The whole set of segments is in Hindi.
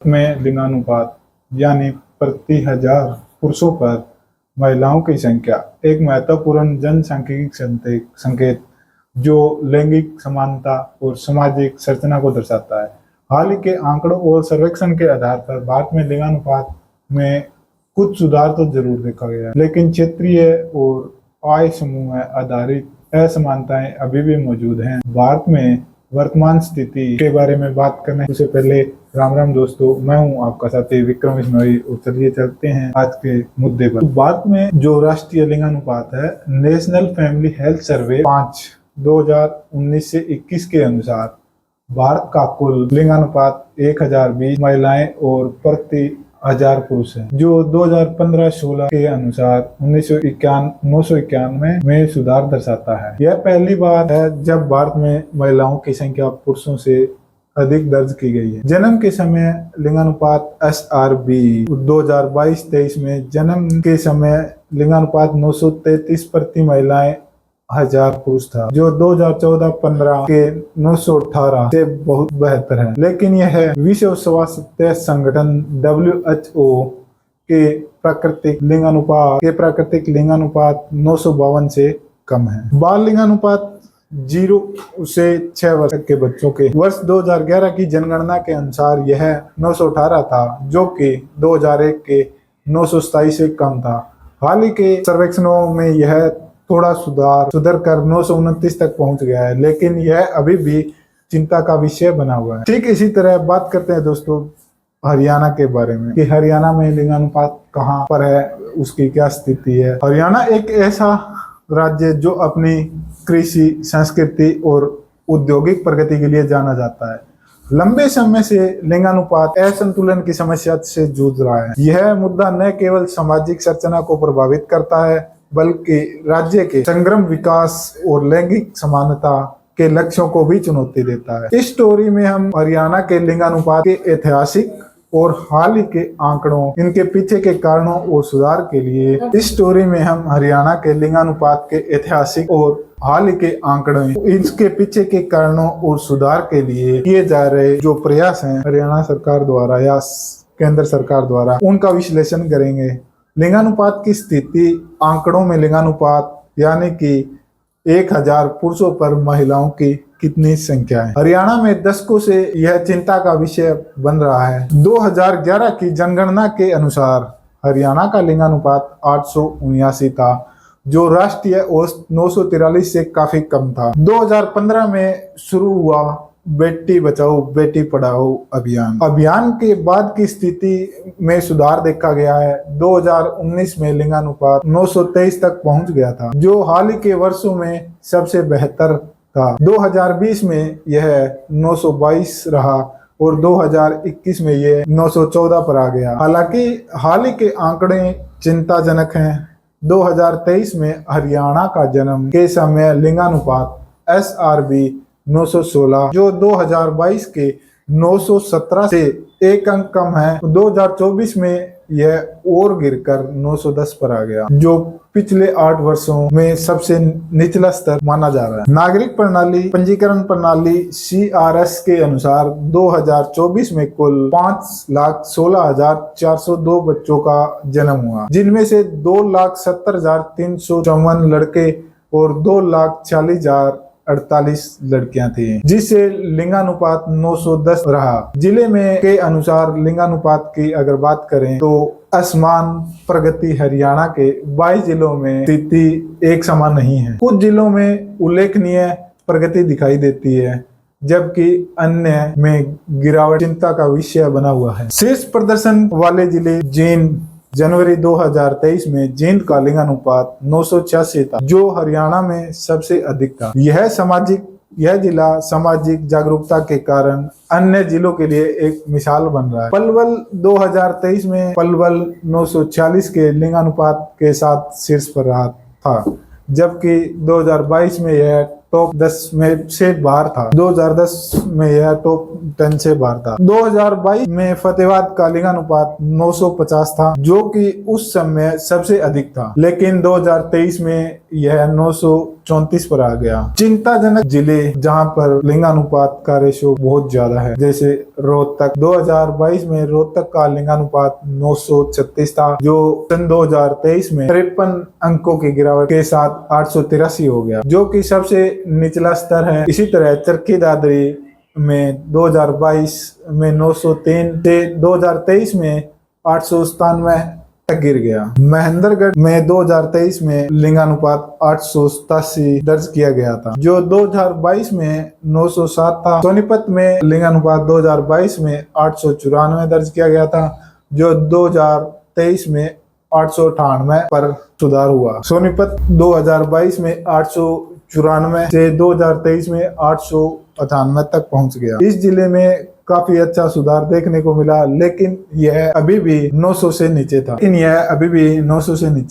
में लिंगानुपात यानी प्रति हजार पुरुषों पर महिलाओं की संख्या एक महत्वपूर्ण जनसांख्यिकी संकेत जो लैंगिक समानता और सामाजिक संरचना को दर्शाता है। हाल ही के आंकड़ों और सर्वेक्षण के आधार पर भारत में लिंगानुपात में कुछ सुधार तो जरूर देखा गया है, लेकिन क्षेत्रीय और आय समूह आधारित असमानताएं अभी भी मौजूद हैं। भारत में वर्तमान स्थिति के बारे में बात करने से पहले राम राम दोस्तों, मैं हूं आपका साथी विक्रम इस्माइल और चलिए चलते हैं आज के मुद्दे पर। भारत में जो राष्ट्रीय लिंगानुपात है, नेशनल फैमिली हेल्थ सर्वे 5 2019 से 21 के अनुसार भारत का कुल लिंगानुपात 1020 महिलाएं और प्रति हजार पुरुष है, जो 2015-16 के अनुसार 991 में सुधार दर्शाता है। यह पहली बार है जब भारत में महिलाओं की संख्या पुरुषों से अधिक दर्ज की गई है। जन्म के समय लिंगानुपात SRB 2022-23 में जन्म के समय लिंगानुपात 933 प्रति महिलाएं हजार पुरुष था, जो 2014-15 के 918 से बहुत बेहतर है। लेकिन यह विश्व स्वास्थ्य संगठन WHO के प्राकृतिक लिंगानुपात 952 से कम है। बाल लिंगानुपात 0 से 6 वर्ष के बच्चों के वर्ष 2011 की जनगणना के अनुसार यह 918 था, जो कि 2001 के 927 से कम था। हाल ही के सर्वेक्षणों में यह थोड़ा सुधर कर 929 तक पहुंच गया है, लेकिन यह अभी भी चिंता का विषय बना हुआ है। ठीक इसी तरह बात करते हैं दोस्तों हरियाणा के बारे में कि हरियाणा में लिंगानुपात कहां पर है, उसकी क्या स्थिति है। हरियाणा एक ऐसा राज्य जो अपनी कृषि, संस्कृति और औद्योगिक प्रगति के लिए जाना जाता है। लंबे समय से लिंगानुपात असंतुलन की समस्या से जूझ रहा है। यह मुद्दा न केवल सामाजिक संरचना को प्रभावित करता है, बल्कि राज्य के समग्र विकास और लैंगिक समानता के लक्ष्यों को भी चुनौती देता है। इस स्टोरी में हम हरियाणा के लिंगानुपात के ऐतिहासिक और हाल ही के आंकड़ों, इनके पीछे के कारणों और सुधार के लिए इस स्टोरी में हम हरियाणा के लिंगानुपात के ऐतिहासिक और हाल ही के आंकड़ों, इसके पीछे के कारणों और सुधार के लिए किए जा रहे जो प्रयास हैं हरियाणा सरकार द्वारा या केंद्र सरकार द्वारा, उनका विश्लेषण करेंगे। लिंगानुपात की स्थिति आंकड़ों में लिंगानुपात यानी कि 1000 पुरुषों पर महिलाओं की कितनी संख्या है। हरियाणा में दशकों से यह चिंता का विषय बन रहा है। 2011 की जनगणना के अनुसार हरियाणा का लिंगानुपात 879 था, जो राष्ट्रीय औसत 943 से काफी कम था। 2015 में शुरू हुआ बेटी बचाओ बेटी पढ़ाओ अभियान के बाद की स्थिति में सुधार देखा गया है। 2019 में लिंगानुपात 923 तक पहुंच गया था, जो हाल ही के वर्षों में सबसे बेहतर था। 2020 में यह 922 रहा और 2021 में यह 914 पर आ गया। हालांकि हाल ही के आंकड़े चिंताजनक हैं। 2023 में हरियाणा का जन्म के समय लिंगानुपात SRB 916, जो 2022 के 917 से एक अंक कम है। 2024 में यह और गिरकर 910 पर आ गया, जो पिछले 8 वर्षों में सबसे निचला स्तर माना जा रहा है। नागरिक प्रणाली पंजीकरण प्रणाली CRS के अनुसार 2024 में कुल 5,16,402 बच्चों का जन्म हुआ, जिनमें से 2,70,354 लड़के और 2,40,048 लड़कियां थी, जिससे लिंगानुपात 910 रहा। जिले में के अनुसार लिंगानुपात की अगर बात करें तो असमान प्रगति हरियाणा के 22 जिलों में स्थिति एक समान नहीं है। कुछ जिलों में उल्लेखनीय प्रगति दिखाई देती है, जबकि अन्य में गिरावट चिंता का विषय बना हुआ है। शीर्ष प्रदर्शन वाले जिले जींद, जनवरी 2023 में जींद का लिंगानुपात 986 था, जो हरियाणा में सबसे अधिक था। यह जिला सामाजिक जागरूकता के कारण अन्य जिलों के लिए एक मिसाल बन रहा है। पलवल 2023 में पलवल 946 के लिंगानुपात के साथ शीर्ष पर रहा था, जबकि 2022 में यह टॉप 10 में से बाहर था। 2010 में यह टॉप 10 से बाहर था। 2022 में फतेहाबाद का लिंगानुपात 950 था, जो कि उस समय सबसे अधिक था, लेकिन 2023 में यह 934 पर आ गया। चिंताजनक जिले जहां पर लिंगानुपात का रेशो बहुत ज्यादा है, जैसे रोहतक। 2022 में रोहतक का लिंगानुपात 936 था, जो सन 2023 में 53 अंकों की गिरावट के साथ 883 हो गया, जो कि सबसे निचला स्तर है। इसी तरह चरखी दादरी में 2022 में 903 से 2023 में 897 तक गिर गया। महेंद्रगढ़ में 2023 में लिंगानुपात 887 दर्ज किया गया था, जो 2022 में 907 था। सोनीपत में लिंगानुपात 2022 में 894 दर्ज किया गया था, जो 2023 में 898 पर सुधार हुआ। सोनीपत 2022 में 894 से 2023 में 898 तक पहुंच गया। इस जिले में काफी अच्छा सुधार देखने को मिला, लेकिन यह अभी भी 900 से नीचे था।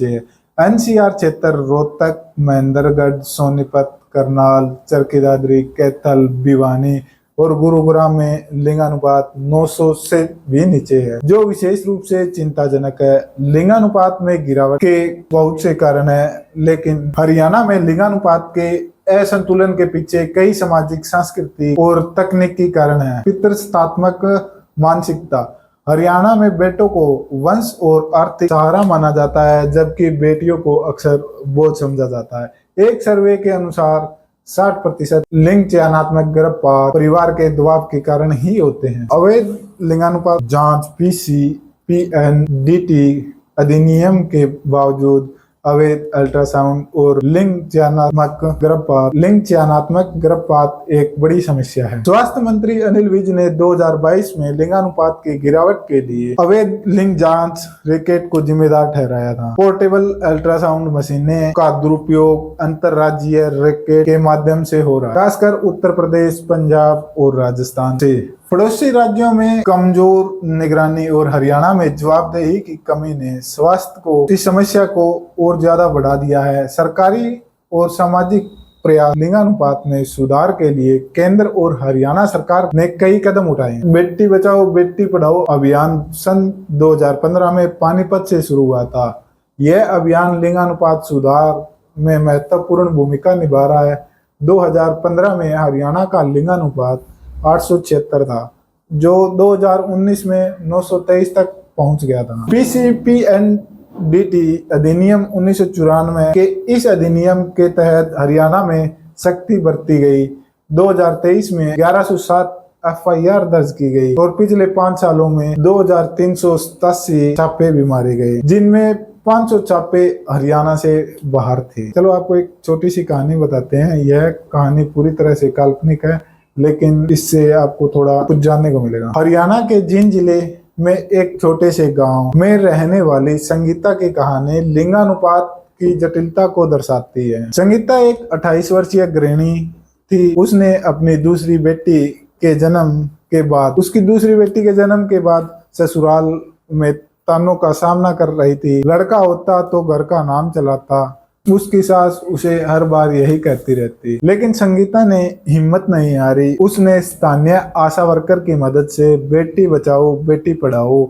है। एनसीआर क्षेत्र रोहतक, महेंद्रगढ़, सोनीपत, करनाल, चरखी दादरी, कैथल, भिवानी और गुरुग्राम में लिंगानुपात 900 से भी नीचे है, जो विशेष रूप से चिंताजनक है। लिंगानुपात में गिरावट के बहुत से कारण है, लेकिन हरियाणा में लिंगानुपात के असंतुलन के पीछे कई सामाजिक, सांस्कृतिक और तकनीकी कारण है। पितृसत्तात्मक मानसिकता। हरियाणा में बेटों को वंश और आर्थिक सहारा माना जाता है, जबकि बेटियों को अक्सर बोझ समझा जाता है। एक सर्वे के अनुसार 60% लिंग चयनात्मक गर्भपात परिवार के दबाव के कारण ही होते हैं। अवैध लिंगानुपात जांच PCPNDT अधिनियम के बावजूद अवैध अल्ट्रासाउंड और लिंग चयनात्मक गर्भपात एक बड़ी समस्या है। स्वास्थ्य मंत्री अनिल विज ने 2022 में लिंगानुपात की गिरावट के लिए अवैध लिंग जांच रैकेट को जिम्मेदार ठहराया था। पोर्टेबल अल्ट्रासाउंड मशीनें का दुरुपयोग अंतरराज्यीय रैकेट के माध्यम से हो रहा है, खासकर उत्तर प्रदेश, पंजाब और राजस्थान से। पड़ोसी राज्यों में कमजोर निगरानी और हरियाणा में जवाबदेही की कमी ने स्वास्थ्य को इस समस्या को और ज्यादा बढ़ा दिया है। सरकारी और सामाजिक प्रयास। लिंगानुपात में सुधार के लिए केंद्र और हरियाणा सरकार ने कई कदम उठाए हैं। बेटी बचाओ बेटी पढ़ाओ अभियान सन 2015 में पानीपत से शुरू हुआ था। यह अभियान लिंगानुपात सुधार में महत्वपूर्ण भूमिका निभा रहा है। 2015 में हरियाणा का लिंगानुपात 876 था, जो 2019 में 923 तक पहुंच गया था। PCPNDT अधिनियम 1994 के इस अधिनियम के तहत हरियाणा में सख्ती बरती गई। 2023 में 1107 FIR दर्ज की गई और पिछले 5 सालों में 2387 छापे भी मारे गए, जिनमें 500 छापे हरियाणा से बाहर थे। चलो आपको एक छोटी सी कहानी बताते हैं। यह कहानी पूरी तरह से काल्पनिक है, लेकिन इससे आपको थोड़ा कुछ जानने को मिलेगा। हरियाणा के जींद जिले में एक छोटे से गांव में रहने वाली संगीता की कहानी लिंगानुपात की जटिलता को दर्शाती है। संगीता एक 28 वर्षीय गृहिणी थी। उसने अपनी दूसरी बेटी के जन्म के बाद ससुराल में तानों का सामना कर रही थी। लड़का होता तो घर का नाम चलाता। उसकी सास उसे हर बार यही कहती रहती, लेकिन संगीता ने हिम्मत नहीं हारी। उसने स्थानीय आशा वर्कर की मदद से बेटी बचाओ बेटी पढ़ाओ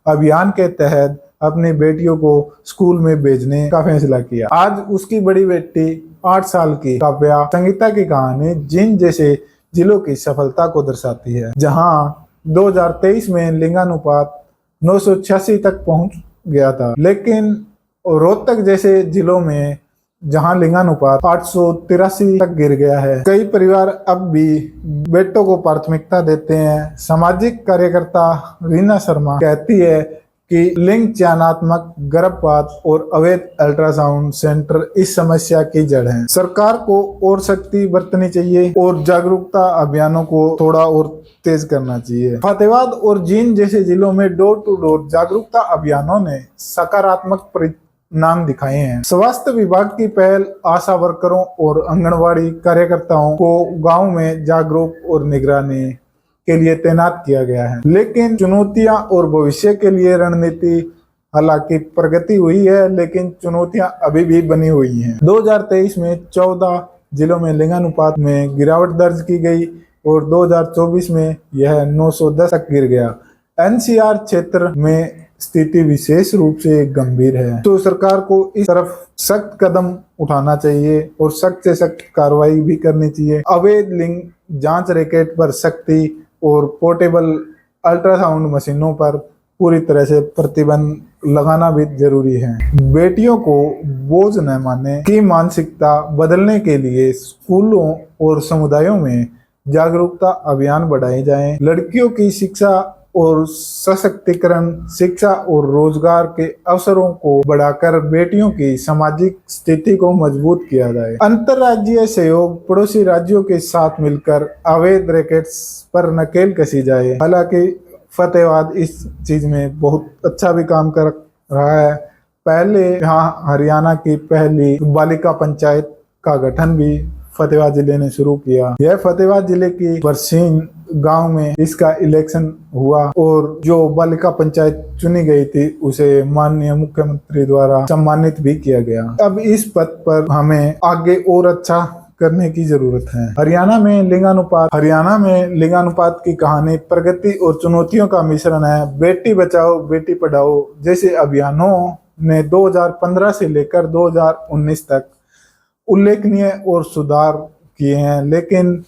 अभियान के तहत अपनी बेटियों को स्कूल में भेजने का फैसला किया। आज उसकी बड़ी बेटी 8 साल की काव्या। संगीता की कहानी जींद जैसे जिलों की सफलता को दर्शाती है, जहां 2023 में लिंगानुपात 986 तक पहुंच गया था, लेकिन रोहतक जैसे जिलों में जहां लिंगानुपात 883 तक गिर गया है। कई परिवार अब भी बेटों को प्राथमिकता देते हैं। सामाजिक कार्यकर्ता रीना शर्मा कहती है कि लिंग चयनात्मक गर्भपात और अवैध अल्ट्रासाउंड सेंटर इस समस्या की जड़ हैं। सरकार को और सख्ती बरतनी चाहिए और जागरूकता अभियानों को थोड़ा और तेज करना चाहिए। फतेहाबाद और जींद जैसे जिलों में डोर टू डोर जागरूकता अभियानों ने सकारात्मक परिणाम दिखाए हैं। स्वास्थ्य विभाग की पहल आशा वर्करों और आंगनवाड़ी कार्यकर्ताओं को गांव में जागरूक और निगरानी के लिए तैनात किया गया है। लेकिन चुनौतियां और भविष्य के लिए रणनीति। हालांकि प्रगति हुई है, लेकिन चुनौतियां अभी भी बनी हुई हैं। 2023 में 14 जिलों में लिंगानुपात में गिरावट दर्ज की गई और 2024 में यह 910 तक गिर गया। एनसीआर क्षेत्र में स्थिति विशेष रूप से गंभीर है। तो सरकार को इस तरफ सख्त कदम उठाना चाहिए और सख्त से सख्त कार्रवाई भी करनी चाहिए। अवैध लिंग जांच रैकेट पर सख्ती और पोर्टेबल अल्ट्रासाउंड मशीनों पर पूरी तरह से प्रतिबंध लगाना भी जरूरी है। बेटियों को बोझ न मानने की मानसिकता बदलने के लिए स्कूलों और समुदायों में जागरूकता अभियान बढ़ाए जाएं। लड़कियों की शिक्षा और सशक्तिकरण, शिक्षा और रोजगार के अवसरों को बढ़ाकर बेटियों की सामाजिक स्थिति को मजबूत किया जाए। अंतर्राज्यीय सहयोग, पड़ोसी राज्यों के साथ मिलकर अवैध रैकेट्स पर नकेल कसी जाए। हालांकि फतेहाबाद इस चीज में बहुत अच्छा भी काम कर रहा है। पहले यहाँ हरियाणा की पहली बालिका पंचायत का गठन भी फतेहाबाद जिले ने शुरू किया। यह फतेहाबाद जिले की बरसीन गांव में इसका इलेक्शन हुआ और जो बालिका पंचायत चुनी गई थी उसे माननीय मुख्यमंत्री द्वारा सम्मानित भी किया गया। अब इस पद पर हमें आगे और अच्छा करने की जरूरत है। हरियाणा में लिंगानुपात की कहानी प्रगति और चुनौतियों का मिश्रण है। बेटी बचाओ बेटी पढ़ाओ जैसे अभियानों ने 2015 से लेकर 2019 तक उल्लेखनीय और सुधार किए हैं, लेकिन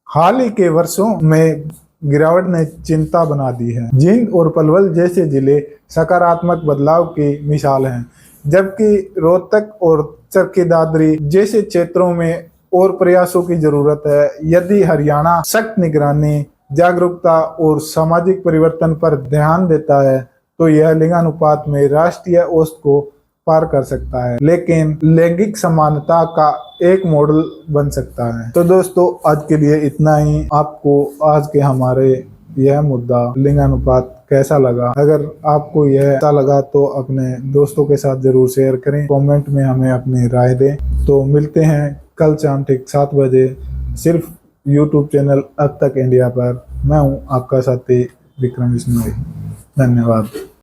हाल ही के वर्षों में गिरावट ने चिंता बना दी है। जींद और पलवल जैसे जिले सकारात्मक बदलाव की मिसाल हैं, जबकि रोहतक और चरखी दादरी जैसे क्षेत्रों में और प्रयासों की जरूरत है। यदि हरियाणा सख्त निगरानी, जागरूकता और सामाजिक परिवर्तन पर ध्यान देता है तो यह लिंगानुपात में राष्ट्रीय औसत को पार कर सकता है, लेकिन लैंगिक समानता का एक मॉडल बन सकता है। तो दोस्तों आज के लिए इतना ही। आपको आज के हमारे यह मुद्दा लिंगानुपात कैसा लगा? अगर आपको यह अच्छा लगा तो अपने दोस्तों के साथ जरूर शेयर करें, कमेंट में हमें अपनी राय दें। तो मिलते हैं कल शाम ठीक 7 बजे सिर्फ YouTube चैनल अब तक इंडिया पर। मैं हूं आपका साथी विक्रम बिश्नोई। धन्यवाद।